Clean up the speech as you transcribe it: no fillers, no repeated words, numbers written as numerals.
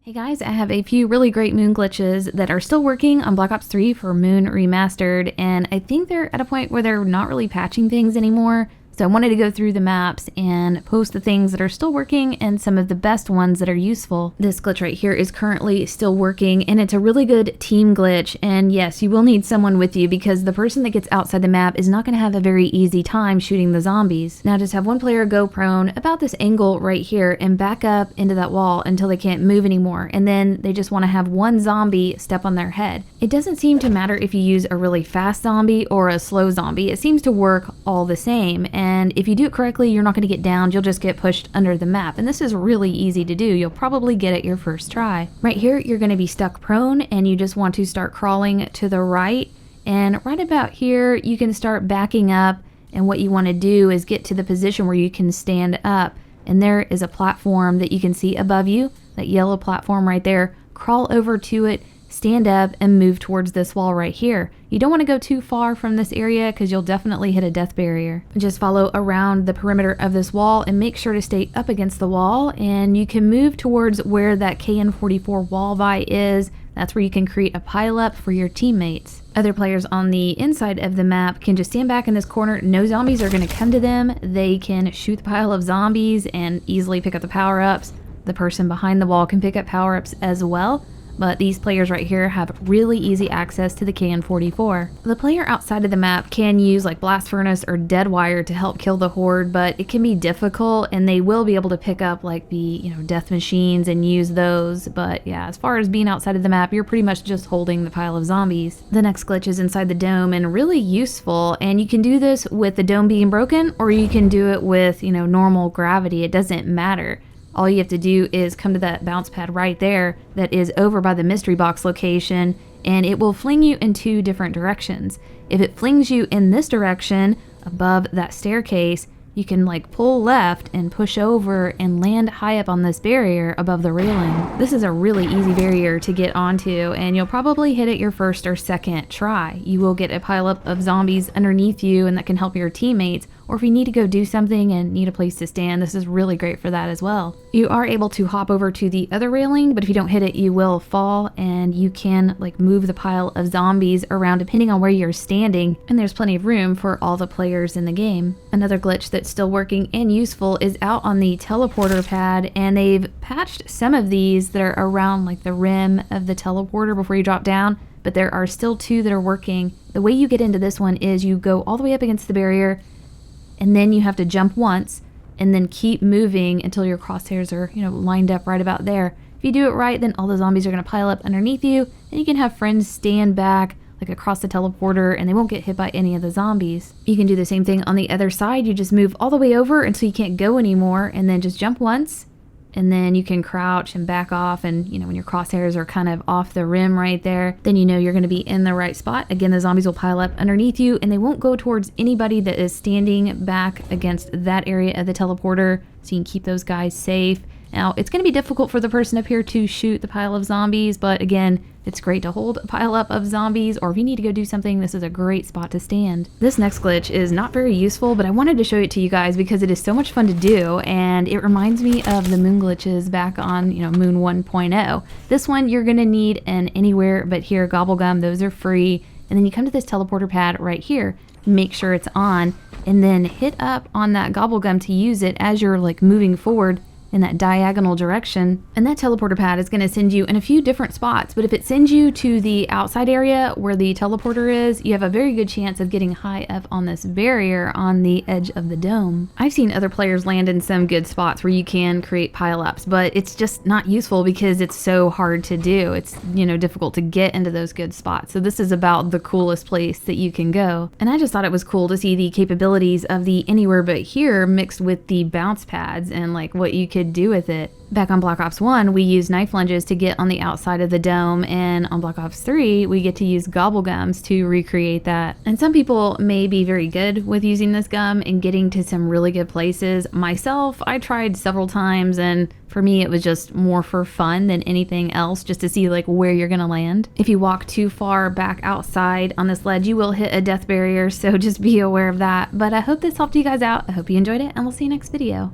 Hey guys, I have a few really great moon glitches that are still working on Black Ops 3 for Moon Remastered, and I think they're at a point where they're not really patching things anymore. So I wanted to go through the maps and post the things that are still working and some of the best ones that are useful. This glitch right here is currently still working, and it's a really good team glitch. And yes, you will need someone with you because the person that gets outside the map is not going to have a very easy time shooting the zombies. Now just have one player go prone about this angle right here and back up into that wall until they can't move anymore. And then they just want to have one zombie step on their head. It doesn't seem to matter if you use a really fast zombie or a slow zombie. It seems to work all the same. And if you do it correctly, you're not going to get downed, you'll just get pushed under the map. And this is really easy to do. You'll probably get it your first try. Right here, you're going to be stuck prone and you just want to start crawling to the right. And right about here, you can start backing up. And what you want to do is get to the position where you can stand up. And there is a platform that you can see above you, that yellow platform right there. Crawl over to it, stand up, and move towards this wall right here. You don't want to go too far from this area because you'll definitely hit a death barrier. Just follow around the perimeter of this wall and make sure to stay up against the wall, and you can move towards where that KN-44 wall buy is. That's where you can create a pileup for your teammates. Other players on the inside of the map can just stand back in this corner. No zombies are going to come to them. They can shoot the pile of zombies and easily pick up the power-ups. The person behind the wall can pick up power-ups as well. But these players right here have really easy access to the KN-44. The player outside of the map can use like blast furnace or dead wire to help kill the horde, but it can be difficult, and they will be able to pick up like the death machines and use those. But yeah, as far as being outside of the map, you're pretty much just holding the pile of zombies. The next glitch is inside the dome and really useful, and you can do this with the dome being broken, or you can do it with normal gravity. It doesn't matter. All you have to do is come to that bounce pad right there that is over by the mystery box location, and it will fling you in two different directions. If it flings you in this direction above that staircase, you can like pull left and push over and land high up on this barrier above the railing. This is a really easy barrier to get onto, and you'll probably hit it your first or second try. You will get a pileup of zombies underneath you, and that can help your teammates. Or if you need to go do something and need a place to stand, this is really great for that as well. You are able to hop over to the other railing, but if you don't hit it, you will fall, and you can like move the pile of zombies around depending on where you're standing, and there's plenty of room for all the players in the game. Another glitch that's still working and useful is out on the teleporter pad, and they've patched some of these that are around like the rim of the teleporter before you drop down, but there are still two that are working. The way you get into this one is you go all the way up against the barrier, and then you have to jump once and then keep moving until your crosshairs are, lined up right about there. If you do it right, then all the zombies are going to pile up underneath you, and you can have friends stand back like across the teleporter, and they won't get hit by any of the zombies. You can do the same thing on the other side. You just move all the way over until you can't go anymore, and then just jump once, and then you can crouch and back off, and when your crosshairs are kind of off the rim right there, then you're going to be in the right spot. Again, the zombies will pile up underneath you, and they won't go towards anybody that is standing back against that area of the teleporter, so you can keep those guys safe. Now, it's going to be difficult for the person up here to shoot the pile of zombies, but again, it's great to hold a pile up of zombies, or if you need to go do something, this is a great spot to stand. This next glitch is not very useful, but I wanted to show it to you guys because it is so much fun to do, and it reminds me of the moon glitches back on, Moon 1.0. This one, you're going to need an Anywhere But Here GobbleGum. Those are free. And then you come to this teleporter pad right here, make sure it's on, and then hit up on that GobbleGum to use it as you're like moving forward in that diagonal direction. And that teleporter pad is going to send you in a few different spots, but if it sends you to the outside area where the teleporter is, you have a very good chance of getting high up on this barrier on the edge of the dome. I've seen other players land in some good spots where you can create pile-ups, but it's just not useful because it's so hard to do. It's difficult to get into those good spots. So this is about the coolest place that you can go. And I just thought it was cool to see the capabilities of the Anywhere But Here mixed with the bounce pads and like what you could do with it. Back on Black Ops 1, we used knife lunges to get on the outside of the dome, and on Black Ops 3, we get to use GobbleGums to recreate that. And some people may be very good with using this gum and getting to some really good places. Myself, I tried several times, and for me, it was just more for fun than anything else, just to see like where you're gonna land. If you walk too far back outside on this ledge, you will hit a death barrier, so just be aware of that. But I hope this helped you guys out. I hope you enjoyed it, and we'll see you next video.